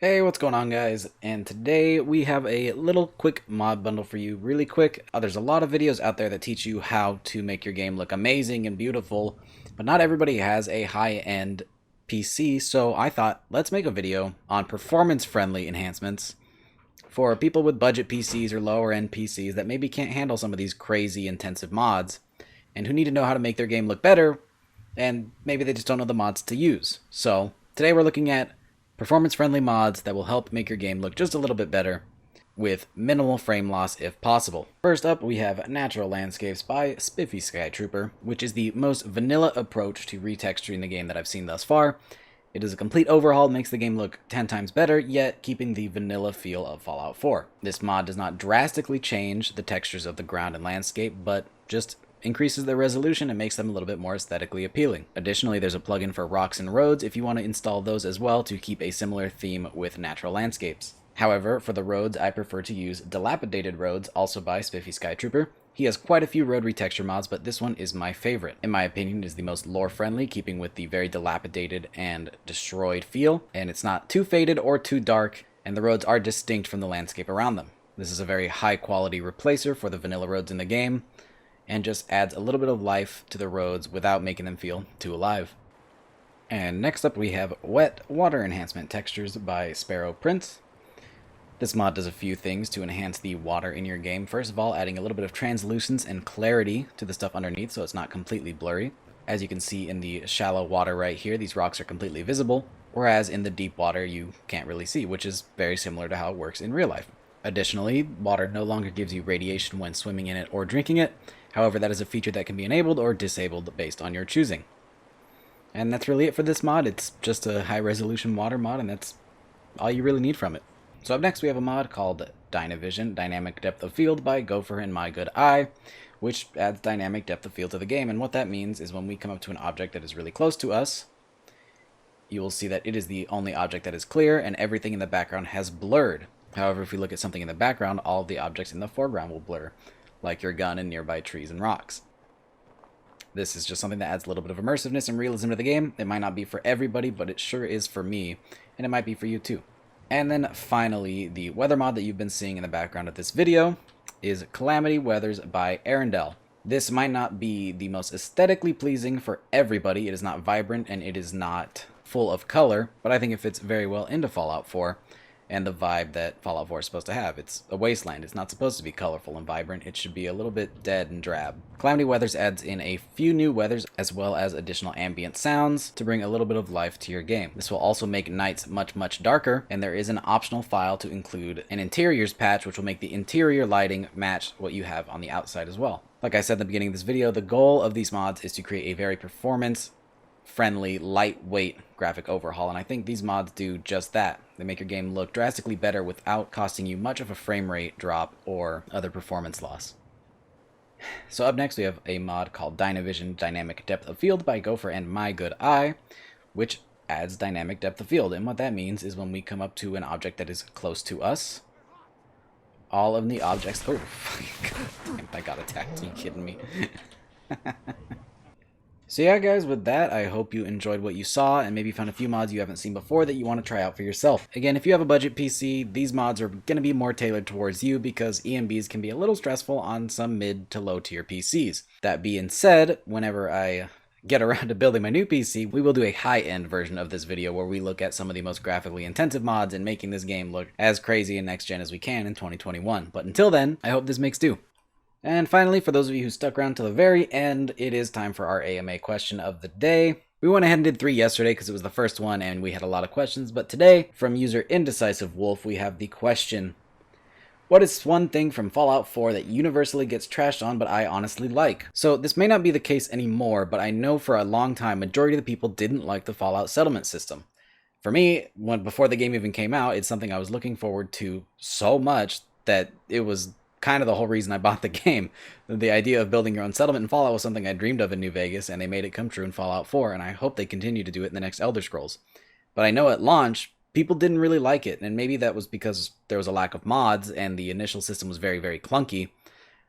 Hey, what's going on, guys? And today we have a little quick mod bundle for you, really quick. There's a lot of videos out there that teach you how to make your game look amazing and beautiful, but not everybody has a high-end PC, so I thought, let's make a video on performance-friendly enhancements for people with budget PCs or lower-end PCs that maybe can't handle some of these crazy intensive mods, and who need to know how to make their game look better, and maybe they just don't know the mods to use. So, today we're looking at performance-friendly mods that will help make your game look just a little bit better with minimal frame loss if possible. First up, we have Natural Landscapes by Spiffyskytrooper, which is the most vanilla approach to retexturing the game that I've seen thus far. It is a complete overhaul, makes the game look 10 times better, yet keeping the vanilla feel of Fallout 4. This mod does not drastically change the textures of the ground and landscape, but just increases their resolution and makes them a little bit more aesthetically appealing. Additionally, there's a plugin for rocks and roads if you want to install those as well to keep a similar theme with natural landscapes. However, for the roads, I prefer to use Dilapidated Roads, also by Spiffyskytrooper. He has quite a few road retexture mods, but this one is my favorite. In my opinion, it is the most lore-friendly, keeping with the very dilapidated and destroyed feel, and it's not too faded or too dark, and the roads are distinct from the landscape around them. This is a very high-quality replacer for the vanilla roads in the game, and just adds a little bit of life to the roads without making them feel too alive. And next up we have Wet Water Enhancement Textures by SparrowPrince. This mod does a few things to enhance the water in your game. First of all, adding a little bit of translucence and clarity to the stuff underneath so it's not completely blurry. As you can see in the shallow water right here, these rocks are completely visible, whereas in the deep water you can't really see, which is very similar to how it works in real life. Additionally, water no longer gives you radiation when swimming in it or drinking it. However, that is a feature that can be enabled or disabled based on your choosing. And that's really it for this mod. It's just a high-resolution water mod, and that's all you really need from it. So up next we have a mod called DYNAVISION, Dynamic Depth of Field by Gopher and MyGoodEye, which adds dynamic depth of field to the game. And what that means is when we come up to an object that is really close to us, you will see that it is the only object that is clear, and everything in the background has blurred. However, if we look at something in the background, all of the objects in the foreground will blur, like your gun and nearby trees and rocks. This is just something that adds a little bit of immersiveness and realism to the game. It might not be for everybody, but it sure is for me, and it might be for you too. And then finally, the weather mod that you've been seeing in the background of this video is Calamity Weathers by Arindel. This might not be the most aesthetically pleasing for everybody. It is not vibrant and it is not full of color, but I think it fits very well into Fallout 4 and the vibe that Fallout 4 is supposed to have. It's a wasteland. It's not supposed to be colorful and vibrant. It should be a little bit dead and drab. Calamity Weathers adds in a few new weathers as well as additional ambient sounds to bring a little bit of life to your game. This will also make nights much darker, and there is an optional file to include an interiors patch which will make the interior lighting match what you have on the outside as well. Like I said in the beginning of this video, the goal of these mods is to create a very performance-friendly, lightweight graphic overhaul, and I think these mods do just that. They make your game look drastically better without costing you much of a frame rate drop or other performance loss. So up next we have a mod called DYNAVISION Dynamic Depth of Field by Gopher and MyGoodEye, which adds dynamic depth of field. And what that means is when we come up to an object that is close to us, all of the objects... Oh, God damn, I got attacked. Are you kidding me? So yeah, guys, with that, I hope you enjoyed what you saw and maybe found a few mods you haven't seen before that you want to try out for yourself. Again, if you have a budget PC, these mods are going to be more tailored towards you because EMBs can be a little stressful on some mid to low tier PCs. That being said, whenever I get around to building my new PC, we will do a high-end version of this video where we look at some of the most graphically intensive mods and making this game look as crazy and next-gen as we can in 2021. But until then, I hope this makes do. And finally, for those of you who stuck around to the very end, it is time for our AMA question of the day. We went ahead and did 3 yesterday because it was the first one and we had a lot of questions, but today, from user Indecisive Wolf, we have the question: what is one thing from Fallout 4 that universally gets trashed on but I honestly like? So this may not be the case anymore, but I know for a long time majority of the people didn't like the Fallout settlement system. For me, before the game even came out, it's something I was looking forward to so much that it was kind of the whole reason I bought the game. The idea of building your own settlement in Fallout was something I dreamed of in New Vegas, and they made it come true in Fallout 4, and I hope they continue to do it in the next Elder Scrolls. But I know at launch, people didn't really like it, and maybe that was because there was a lack of mods, and the initial system was very clunky.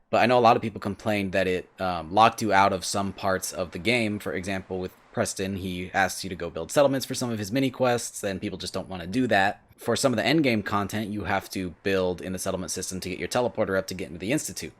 But I know a lot of people complained that it locked you out of some parts of the game. For example, with Preston, he asks you to go build settlements for some of his mini quests, and people just don't want to do that. for some of the endgame content, you have to build in the settlement system to get your teleporter up to get into the Institute.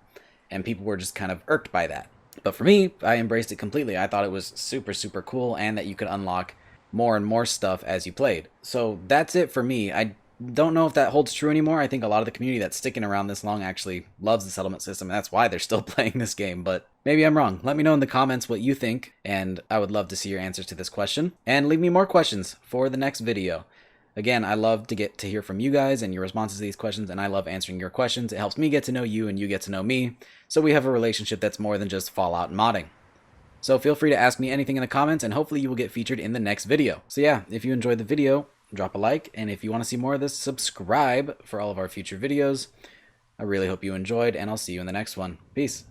And people were just kind of irked by that. But for me, I embraced it completely. I thought it was super, super cool, and that you could unlock more and more stuff as you played. So that's it for me. I don't know if that holds true anymore. I think a lot of the community that's sticking around this long actually loves the settlement system, and that's why they're still playing this game. But maybe I'm wrong. Let me know in the comments what you think, and I would love to see your answers to this question. And leave me more questions for the next video. Again, I love to get to hear from you guys and your responses to these questions, and I love answering your questions. It helps me get to know you, and you get to know me, so we have a relationship that's more than just Fallout and modding. So feel free to ask me anything in the comments, and hopefully you will get featured in the next video. So yeah, if you enjoyed the video, drop a like, and if you want to see more of this, subscribe for all of our future videos. I really hope you enjoyed, and I'll see you in the next one. Peace.